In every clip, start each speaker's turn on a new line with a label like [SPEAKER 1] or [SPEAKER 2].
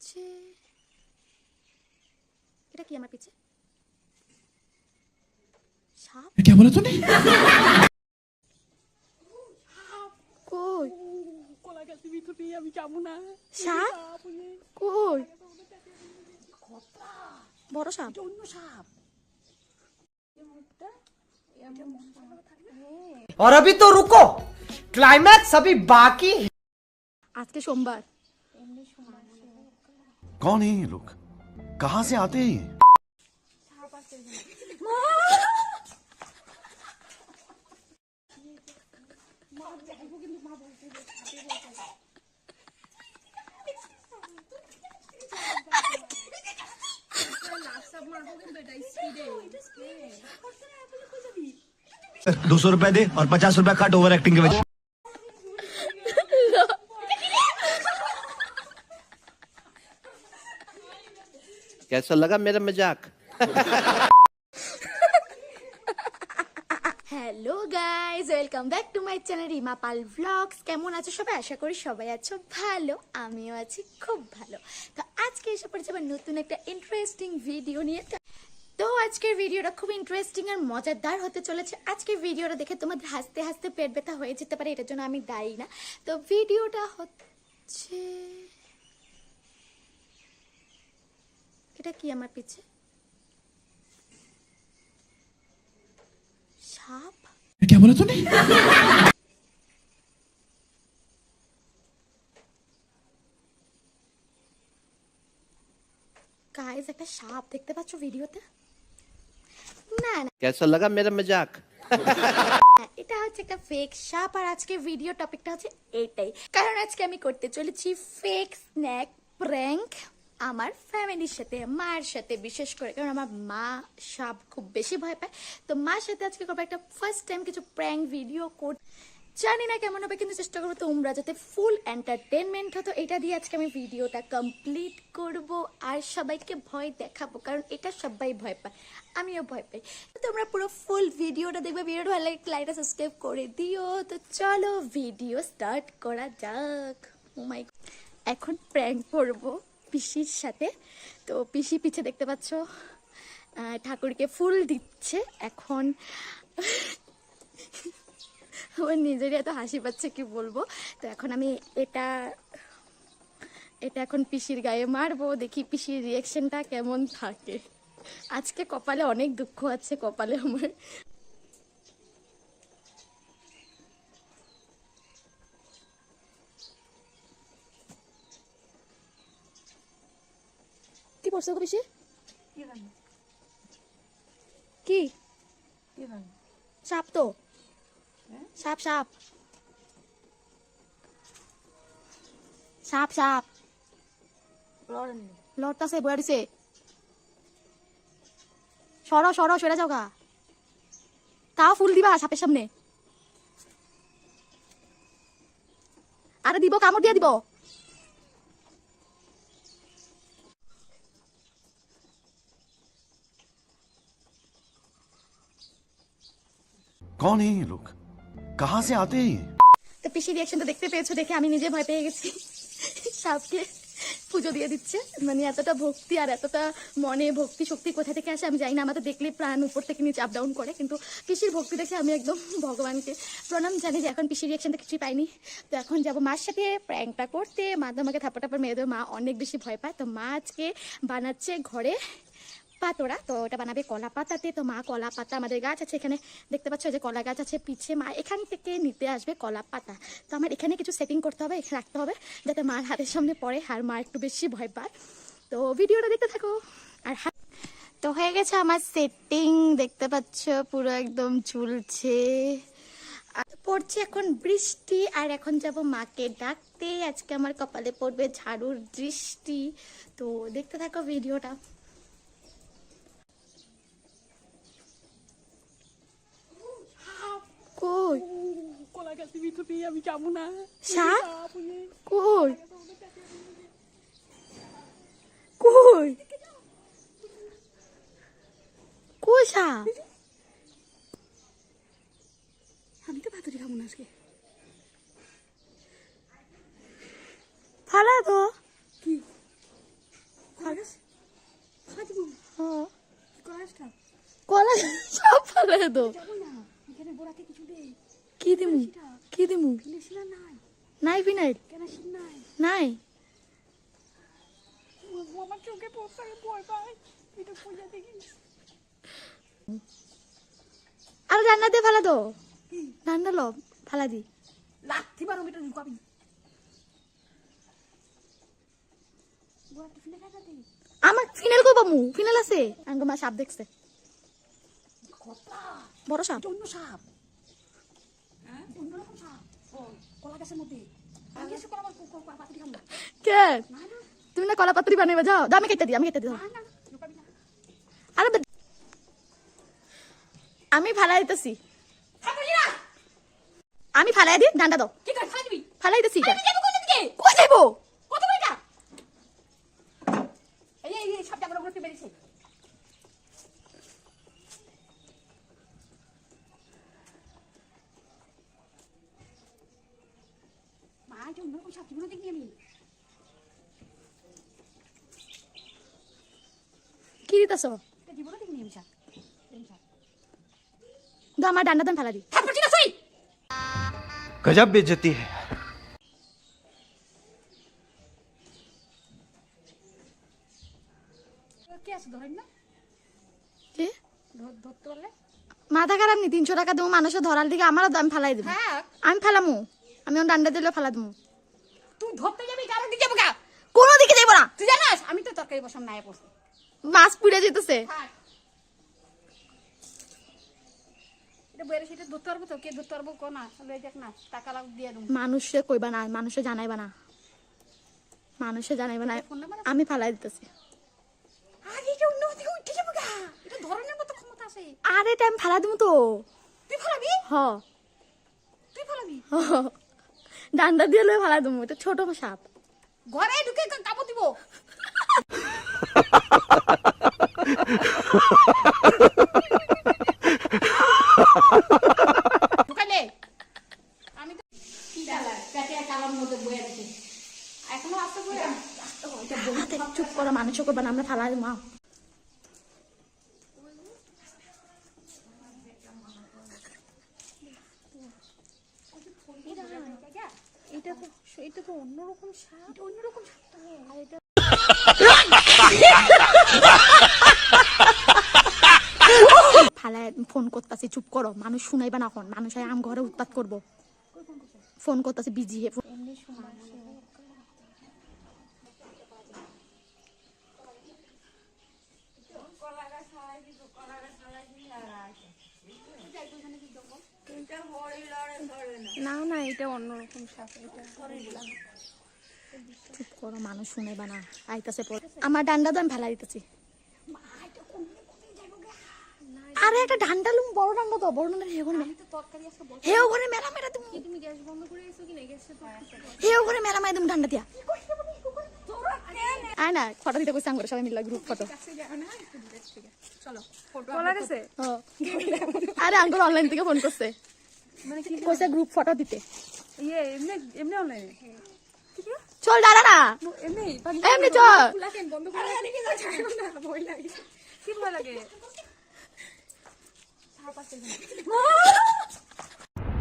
[SPEAKER 1] হচ্ছে এটা কি আমার পিছে সাপ?
[SPEAKER 2] क्या बोला तूने?
[SPEAKER 1] কই
[SPEAKER 3] কলা গাছের ভিতরে আমি যাবো না।
[SPEAKER 1] সাপ? কই বড় সাপ?
[SPEAKER 3] অন্য সাপ।
[SPEAKER 4] और अभी तो रुको, क्लाइमैक्स अभी बाकी है।
[SPEAKER 1] আজকে সোমবার।
[SPEAKER 2] कौन है ये लोग? कहाँ से आते हैं ये?
[SPEAKER 5] ₹200 दे और ₹50 काट ओवर एक्टिंग के वजह।
[SPEAKER 6] कैसा लगा मेरा मजाक?
[SPEAKER 1] Hello guys, welcome back to my channel Rima Pal vlogs. কেমন আছো সবাই? আশা করি সবাই আছো ভালো, আমিও আছি খুব ভালো। তো আজকে এসে পড়েছে আবার নতুন একটা ইন্টারেস্টিং ভিডিও নিয়ে। তো আজকের ভিডিওটা খুব ইন্টারেস্টিং আর মজাদার হতে চলেছে। আজকের ভিডিওটা দেখে তোমাদের হাসতে হাসতে পেট ব্যথা হয়ে যেতে পারে, এটার জন্য আমি দায়ী না। তো ভিডিওটা হচ্ছে এটা কি আমার পিছে সাপ?
[SPEAKER 2] क्या बोला तूने?
[SPEAKER 1] গাইস, একটা সাপ দেখতে পাচ্ছ ভিডিওতে? না না,
[SPEAKER 6] कैसा लगा मेरा मजाक?
[SPEAKER 1] এটা হচ্ছে একটা ফেক সাপ। আর আজকে ভিডিও টপিকটা হচ্ছে এটাই, কারণ আজকে আমি করতে চলেছি ফেক স্ন্যাক প্র্যাঙ্ক আমার ফ্যামিলির সাথে, মার সাথে বিশেষ করে, কারণ আমার মা সাপ খুব বেশি ভয় পায়। তো মার সাথে আজকে করবো একটা ফার্স্ট টাইম কিছু প্র্যাঙ্ক ভিডিও কর। জানি না কেমন হবে, কিন্তু চেষ্টা করবো তোমরা যাতে ফুল এন্টারটেনমেন্ট হতো। এটা দিয়ে আজকে আমি ভিডিওটা কমপ্লিট করব আর সবাইকে ভয় দেখাবো, কারণ এটা সবাই ভয় পায়, আমিও ভয় পাই। তো তোমরা পুরো ফুল ভিডিওটা দেখবে। ভিডিওটা ভালো লাগে লাইকটা সাবস্ক্রাইব করে দিও। তো চলো ভিডিও স্টার্ট করা যাক। ও মাই, এখন প্র্যাঙ্ক করব পিসির সাথে। তো পিসি পিছে দেখতে পাচ্ছ ঠাকুরকে ফুল দিচ্ছে। এখন আমার নিজেরই এত হাসি পাচ্ছে, কি বলবো। তো এখন আমি এটা এখন পিসির গায়ে মারবো, দেখি পিসির রিয়াকশনটা কেমন থাকে। আজকে কপালে অনেক দুঃখ আছে, কপালে আমার। কি করছো গো পিসি? কি সাপ? তো সাপ সাপ সাপ সাপ লড়তাছে, বয়া দিছে। সরো সরো, সরে যাও গা। তাও ফুল দিবা সাপের সামনে? আরে দিব, কামড় দিয়ে দিব।
[SPEAKER 2] कौन है ये लोग? कहाँ से आते हैं ये?
[SPEAKER 1] তো পিসি রিয়াকশনটা দেখতে পেয়েছো, দেখে আমি নিজে ভয় পেয়ে গেছি। সাপকে পুজো দিয়ে দিচ্ছে, মানে এতটা ভক্তি আর এতটা মনে ভক্তি শক্তি কোথা থেকে আসে আমি জানি না। আমাদের দেখলে প্রাণ উপর থেকে নিচে আপ ডাউন করে, কিন্তু পিসির ভক্তি দেখে আমি একদম ভগবানকে প্রণাম জানি যে এখন পিসির রিয়াকশনটা কিছুই পাইনি। তো এখন যাবো মার সাথে প্র্যাঙ্কটা করতে। মা তো আমাকে থাপ্পড় টাপ্পড় মেরে দেবে, মা অনেক বেশি ভয় পায়। তো মা আজকে বানাচ্ছে ঘরে পাতোড়া। তো ওটা বানাবে কলা পাতাতে। তো মা কলা পাতা, আমাদের গাছ আছে এখানে দেখতে পাচ্ছ যে কলা গাছ আছে পিছে, মা এখান থেকে নিতে আসবে কলা পাতা। তো আমার এখানে কিছু সেটিং করতে হবে, রাখতে হবে, যাতে মার হাতের সামনে পড়ে আর মা একটু বেশি ভয় পায়। তো ভিডিওটা দেখতে থাকো। আর তো হয়ে গেছে আমার সেটিং, দেখতে পাচ্ছ পুরো একদম ঝুলছে। আর পড়ছে এখন বৃষ্টি, আর এখন যাব মাকে ডাকতে। আজকে আমার কপালে পড়বে ঝাড়ুর দৃষ্টি। তো দেখতে থাকো ভিডিওটা। কই
[SPEAKER 3] কলা গাছের ভিতরে আমি যাবো না।
[SPEAKER 1] সাপ? কই কই কই সাপ?
[SPEAKER 3] আমি তো ভাতুরি খাবো না আজকে।
[SPEAKER 1] ফালা তো
[SPEAKER 3] কি
[SPEAKER 1] আছে তো
[SPEAKER 3] এখানে বোরাকে কিছু দে
[SPEAKER 1] কি দিমু কি দিমু
[SPEAKER 3] ফিনিশিনা নাই
[SPEAKER 1] নাই ফিনাইল
[SPEAKER 3] কেন শীত নাই
[SPEAKER 1] নাই
[SPEAKER 3] আমার চোখে পড়ছে ভয় পায় এটা পূজা দেখি
[SPEAKER 1] আর ডান্ডা দিয়ে ফালা দো ডান্ডা লো ফালা দি
[SPEAKER 3] লাথি মারো এটা ঢুকাবি বোরাটা ফিনে কাটা দে
[SPEAKER 1] আমার ফিনাইল কই পামু ফিনাইল আছে আঙ্গ মা সাপ দেখছে বড় সাপ
[SPEAKER 3] অন্য সাপ হ্যাঁ অন্যরকম সাপ ও কলা গাছের মধ্যে আমি এসে কলা পাতি খাম না
[SPEAKER 1] কে তুমি না কলা পাত্রি বানাইবা যাও দাও আমি কেটে দিই
[SPEAKER 3] না ঢুকাবি না
[SPEAKER 1] আরে আমি ফালাই দিতেছি আমি ফালাই দিই ডান্ডা দাও
[SPEAKER 3] কি কর ফাই দিবি
[SPEAKER 1] ফালাই দিতেছি
[SPEAKER 3] আমি যাবো কোথা থেকে
[SPEAKER 1] কই যাইবো
[SPEAKER 3] কত কইটা এই সব জায়গা করতে বেরিয়েছে মা এটা অন্যরকম সাপ জীবনে দেখি আমি
[SPEAKER 1] কি দিতেছ
[SPEAKER 3] এটা জীবনে দেখিনি আমি সাপ
[SPEAKER 1] দাও আমার ডান্ডা দেন ফালা দি
[SPEAKER 3] থাপ্পড় চিনা সই
[SPEAKER 5] गजब बेइज्जती है
[SPEAKER 3] কে আছে ধরেন না
[SPEAKER 1] কি
[SPEAKER 3] ধরতে পারলে
[SPEAKER 1] মাথা খারাপ নি 300 টাকা দেবো মানুষের ধরার দিকে আমারও দাম ফালাই দেবো
[SPEAKER 3] হ্যাঁ
[SPEAKER 1] আমি ফালামু আমি ওর ডান্ডা দিলে ফালা দেবো
[SPEAKER 3] তুই ধরতে যাবি কারণ দিকে যাবো গা
[SPEAKER 1] কোনো দিকে যাইবো না
[SPEAKER 3] তুই জানাস আমি তো তরকারি বসাম না পড়ছি
[SPEAKER 1] মাছ পুড়ে যেতেছে
[SPEAKER 3] এটা বইরে সেটা ধরতে পারবো তো কে ধরতে পারবো কোন না লই যাক না টাকা লাগ দিয়ে দেবো
[SPEAKER 1] মানুষে কইবা না মানুষে জানাইবা না মানুষে জানাইবা না
[SPEAKER 3] ফোন নাম্বার
[SPEAKER 1] আমি ফালাই দিতেছি
[SPEAKER 3] আরে এটা অন্য দিকে উঠে যাবো গা এটা ধরনের মতো ক্ষমতা আছে
[SPEAKER 1] আরে টাইম ফালা দিমু তো
[SPEAKER 3] তুই ফলাবি
[SPEAKER 1] হ
[SPEAKER 3] তুই ফলাবি
[SPEAKER 1] ডান্ডা দিয়ে লয়ে ফালা দিমু এটা ছোট সাপ
[SPEAKER 3] ঘরে ঢুকে কাপড় দিব ঢুকালে আমি তো কি ডালা পেটে কালার মধ্যে বইয়া দিছি এখনো আসতে বইয়া
[SPEAKER 1] হাতে চুপ করো মানুষে করবা না আমরা ফালা দিমু আও।
[SPEAKER 3] এটা তো অন্যরকম সাপ এটা অন্যরকম সাপ তো আর এটা
[SPEAKER 1] ফালায় ফোন করতেছি চুপ করো মানুষ শুনাইবা না এখন মানুষ আম ঘরে উৎপাত করবো ফোন করতেছি বিজি
[SPEAKER 3] না না এটা অন্যরকম সাপ এটা
[SPEAKER 1] চুপ করো মানুষ শুনাইবা না আইতাছে পর আমার ডান্ডা তো আমি ফালাই দিতেছি আরে একটা ডান্ডা লুম বড় ডান্ডা তো বড় ডান্ডা হেও ঘরে
[SPEAKER 3] তরকারি আছে
[SPEAKER 1] হেও ঘরে মেলা মেলা তুমি
[SPEAKER 3] তুমি গ্যাস বন্ধ করে এসো কি না গ্যাসে তো
[SPEAKER 1] হেও ঘরে মেলা মাই তুমি ডান্ডা দিয়া আয় না ফটো দিতে কইছি আঙ্গুরে সবাই মিলে গ্রুপ ফটো
[SPEAKER 3] চলো কলা গেছে
[SPEAKER 1] আরে আঙ্গুর অনলাইন থেকে ফোন করছে
[SPEAKER 3] মানে কি
[SPEAKER 1] কইছে গ্রুপ ফটো দিতে
[SPEAKER 3] ইয়ে এমনি এমনি অনলাইনে
[SPEAKER 1] চল দাঁড়া না
[SPEAKER 3] এমনি
[SPEAKER 1] এমনি চল
[SPEAKER 3] লাগেন বন্ধ করে না ভয় লাগে কি ভয় লাগে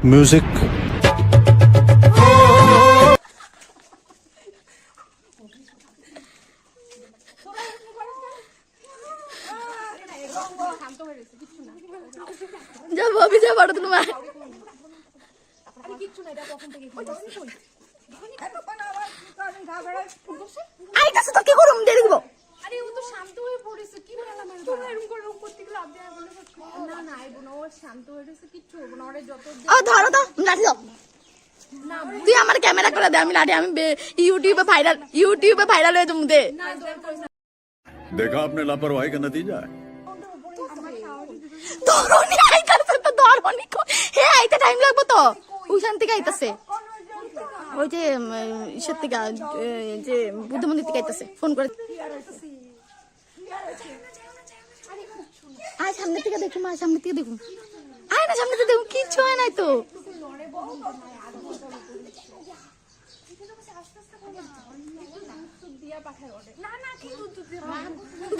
[SPEAKER 2] म्यूजिक
[SPEAKER 1] যাবো আমি যা ফটো তুলবা আইতাছে তো কি করুম দেরি দিব
[SPEAKER 3] আরে ও তো শান্ত হয়ে পড়েছে কি বললাম আমি তো এরকম করে রুম করতে গেলে আপনি আর বলে না না আইবো না ও শান্ত হয়ে গেছে কিচ্ছু হবে না ওরে যত
[SPEAKER 1] ও ধরো তো লাঠি দাও তুই আমার ক্যামেরা করে দে আমি লাঠি আমি ইউটিউবে ভাইরাল হয়ে তুমি দে
[SPEAKER 7] देखा आपने लापरवाही का नतीजा है
[SPEAKER 1] ধরনি আইতাছে তো ধরনি হে আইতে টাইম লাগবে তো ওইখান থেকে আইতাছে ওই যে ইসের থেকে যে বুদ্ধ মন্দির থেকে আইতাছে ফোন করে আয় সামনে থেকে দেখুন আয় সামনে থেকে দেখুন আয় না সামনে থেকে দেখুন কিচ্ছু হয় নাই তো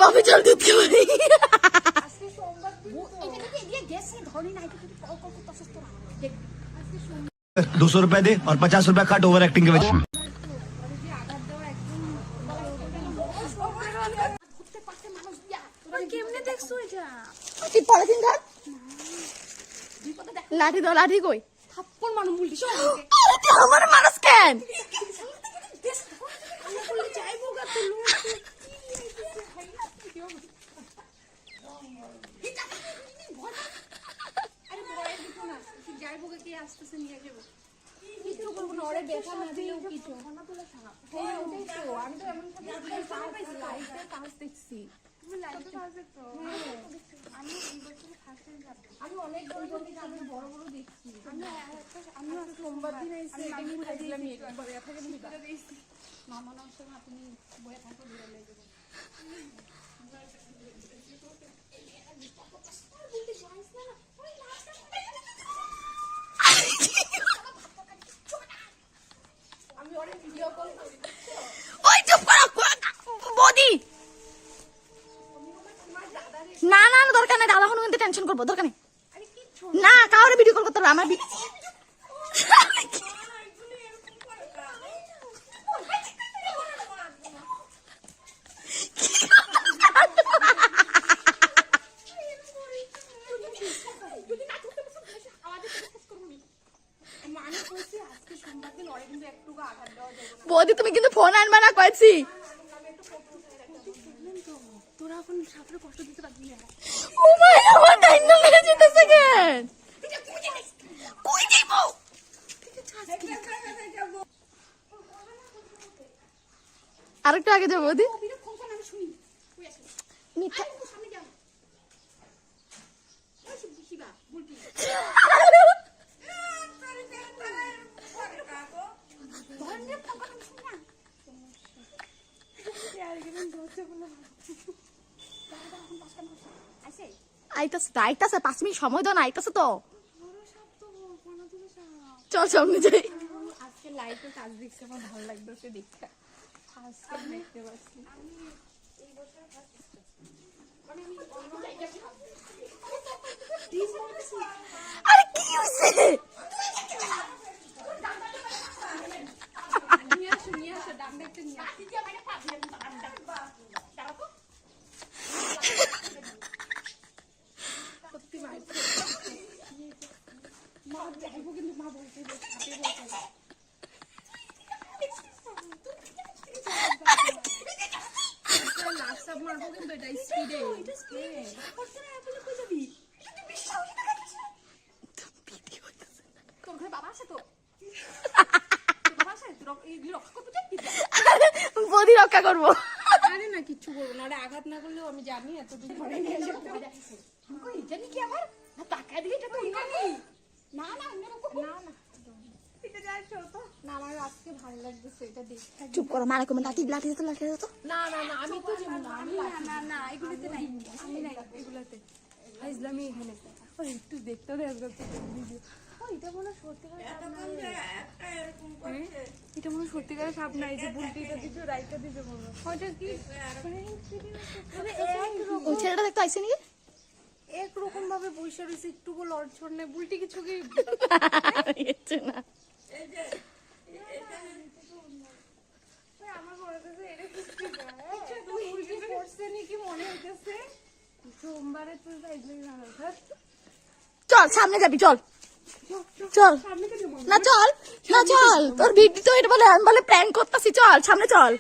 [SPEAKER 1] বাবু চল দুধ খাবি
[SPEAKER 8] ₹200 दे और ₹50 कट ओवर एक्टिंग के वजह
[SPEAKER 3] কেমনে দেখছো এটা?
[SPEAKER 1] কি পলিথিন ধর লাঠি দাও, লাঠি কই?
[SPEAKER 3] থাপ্পড় মারো মুলটি সব
[SPEAKER 1] আরে তুই আমার মানুষ কেন?
[SPEAKER 3] যাইবো গা তো আরে ভয় দিতো না, তুই যাইবো গা কে আসতেছে নিয়ে যাবো। কিছু করবো না, ওরে দেখা না দিলেও কিছু হ্যাঁ ওটাই তো, আমি তো এমন ভাবে লাইফে কাজ দেখছি। আমি অনেক বড় বড় দেখছি। আমি সোমবার দিন এসে খাইছিলাম বয়া থাকে মামানোর সঙ্গে আপনি বয়া থাকো বিড়ালে যাবো। আমি অনেক ভিডিও কল করি।
[SPEAKER 1] ওই চুপ করো বডি। না না না, দরকার নেই, দাদা কোনো কিন্তু টেনশন করবো, দরকার নেই। না কাউরে ভিডিও কল করতে হবে আমার বৌদি তুমি কিন্তু ফোন আনবা না কয়েছি।
[SPEAKER 3] তোরা এখন সাপড়ে কষ্ট দিতে পারবি না।
[SPEAKER 1] ও মাই আমার ডাইনো মেরে যেতেছে কেন? কই যাইবো? আরেকটু আগে যাবো বৌদি। মিঠা আইতাছে তো, আইতাছে, 5 মিনিট সময় দাও না, আইতাছে তো। চল সামনে যাই।
[SPEAKER 3] আজকে লাইফে কাজ দেখছি, আমার ভালো লাগতেছে দেখতে। আজকে দেখতে পাচ্ছি
[SPEAKER 1] আরে কি হইছে?
[SPEAKER 3] নিয়ে আসো ডান দেখতে নিয়ে আসো। সত্যি মারছে মা যাইবো, কিন্তু মা বলছে লাস্ট মারবো কিন্তু এটা স্পিডে তোর ঘরে বাবা আছে তো? বাবা আছে রক্ষা করতে চাই?
[SPEAKER 1] বৌদি রক্ষা করবো।
[SPEAKER 3] আরে না কিচ্ছু করবো না, আরে আঘাত না করলেও আমি জানি এতদিন ঘরে নিয়ে এসে জানি কি আবার না টাকা দিয়ে এটা তো না না না না এটা যাই তো না, আমার আজকে ভালো লাগতেছে এটা দেখতে।
[SPEAKER 1] চুপ করো, মারা কমে লাঠি লাঠি দিতে, লাঠি দিতে।
[SPEAKER 3] না না না আমি তো যাবো না, আমি না না এগুলোতে নাই, আমি নাই এগুলোতে ইসলামী এখানে ও একটু দেখতে হবে ভিডিও। এটা মনে সত্যিকারের সাপ না, এটা মনে সত্যিকারের সাপ না। এই যে বুলটিটা দিছো রাইটটা দিছো মনে ওইটা কি
[SPEAKER 1] ওই ছেলেটা দেখতে আইছে নাকি?
[SPEAKER 3] একরকম ভাবে বসে রয়েছে, একটু লড়ছড় নেই। বুলটি কিছু কি
[SPEAKER 1] না
[SPEAKER 3] আমার মনে হচ্ছে এটা বুলটি পড়ছে নাকি মনে হইতেছে। সোমবারে তো
[SPEAKER 1] চল সামনে যাবি, চল চল না, চল না, চল তোর ভিডিও তো এটা বলে, আমি বলে প্র্যাঙ্ক করতেছি, চল সামনে চল।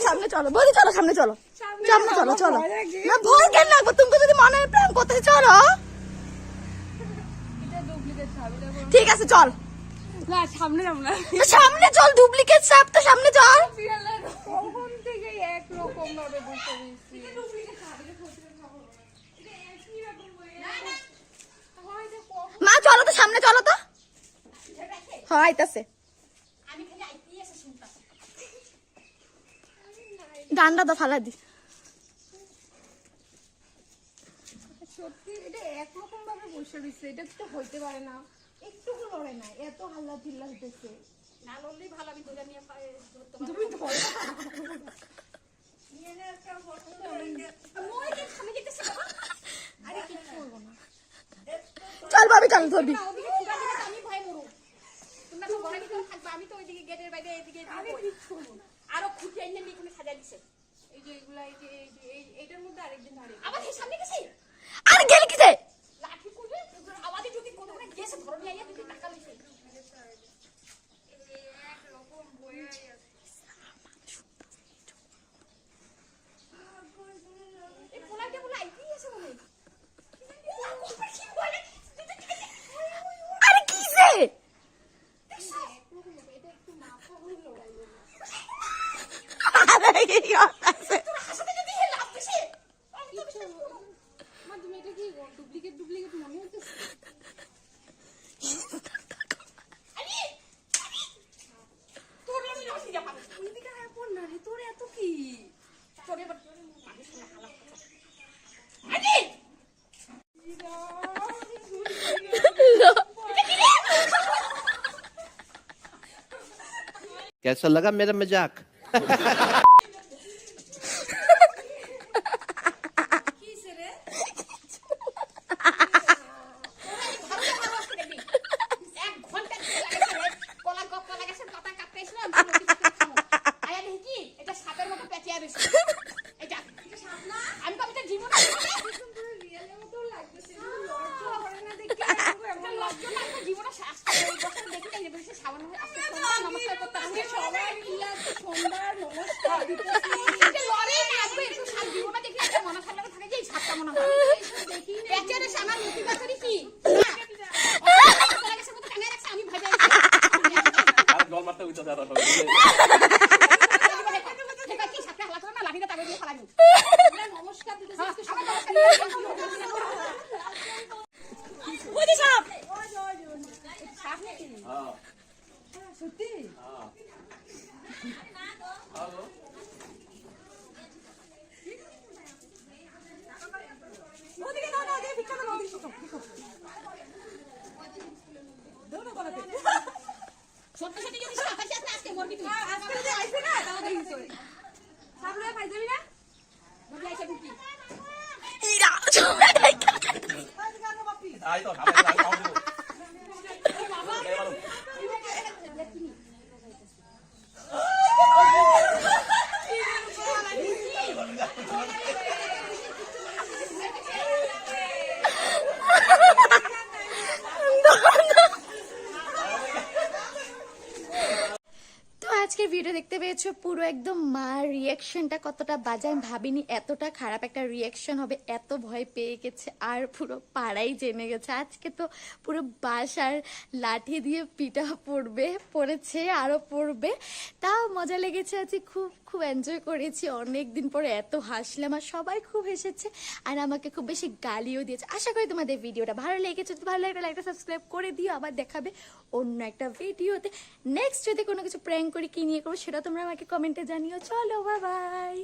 [SPEAKER 1] সামনে চলো বৌদি, চলো সামনে চলো, সামনে চলো, চলো না ভয় কেন লাগবে? তুমি যদি মনে প্র্যাঙ্ক করতেছি, চলো ঠিক আছে চল।
[SPEAKER 3] না সামনে যাবো না,
[SPEAKER 1] সামনে চল, ডুপ্লিকেট সাপ তো, সামনে চল।
[SPEAKER 3] কখন থেকে একরকম ভাবে বসে রয়েছি।
[SPEAKER 1] মা চলো তো, সামনে চলো তো। হ্যাঁ আইতাছে, ডান্ডা তো ফালা দি।
[SPEAKER 3] সত্যি এটা একরকম ভাবে বসে রয়েছে, এটা তো হইতে পারে না। একটু লড়ে না, এত হাল্লা চিল্লা হইতেছে। না লড়লেই ভালো, আমি ধরে নিয়ে তুমি ধরে নিয়ে একটা ফটো আরে
[SPEAKER 1] ভাইরাল ছবি।
[SPEAKER 3] না, ওদিকে ছুটা দিলে তো আমি ভয়ে মরু। তোমরা তো ঘরের ভিতরে থাকবা, আমি তো ওইদিকে গেটের বাইরে এদিকে আরো খুঁটি এনে নিয়ে এখানে সাজাই দিছে। এই যে এগুলা, এই যে এইটার মধ্যে আরেকদিন ধরে আবার এই সামনে গেছে
[SPEAKER 1] আর গেল কিসে?
[SPEAKER 3] লাঠি করবে আওয়াজে যদি কোনোখানে গেছে ধরে নিয়ে আইয়া যদি টাকা লইছে একরকম বইয়া এই পোলাকে বলে আইতি এসে বলে কি বলে
[SPEAKER 1] আরে কিসে?
[SPEAKER 3] এটা একটু মাথা হয়ে লড়াই
[SPEAKER 1] আরে কি হচ্ছে?
[SPEAKER 3] তোর হাসাতে যদি হে লাভ দিছে আমি তো বিশ্বাস করব মা তুমি এটা কি ডুপ্লিকেট মনে হচ্ছে আরে তোর আমি রসি যা পাবো এদিকে আয় পড় না রে তোর এত কি তোর এবার মানুষ না হালা আরে
[SPEAKER 6] कैसा लगा मेरा मजाक?
[SPEAKER 3] সত্যি সত্যি যদি সাফাই আসতে আজকে মরবি তুই আজকে যদি আইছে না তাও দেখিস ওই সামনে পাই যাবি না বলি আইছে ঢুকি
[SPEAKER 1] ইরা আজকের ভিডিও দেখতে পেয়েছো পুরো একদম মার রিয়াকশনটা কতটা বাজে আমি ভাবিনি এতটা খারাপ একটা রিয়াকশন হবে, এত ভয় পেয়ে গেছে আর পুরো পাড়াই জেনে গেছে। আজকে তো পুরো বাঁশ আর লাঠি দিয়ে পিটা পড়েছে আরো পড়বে, তাও মজা লেগেছে। আজকে খুব খুব এনজয় করেছি, অনেক দিন পরে এত হাসলাম আর সবাই খুব হেসেছে আর আমাকে খুব বেশি গালিও দিয়েছে। আশা করি তোমাদের ভিডিওটা ভালো লেগেছে, যদি ভালো লাগে লাইকটা সাবস্ক্রাইব করে দিও। আবার দেখাবে অন্য একটা ভিডিওতে। নেক্সট যদি কোনো কিছু প্র্যাঙ্ক করে কি নিয়ে করবো সেটা তোমরা আমাকে কমেন্টে জানিও। চলো বাই বাই।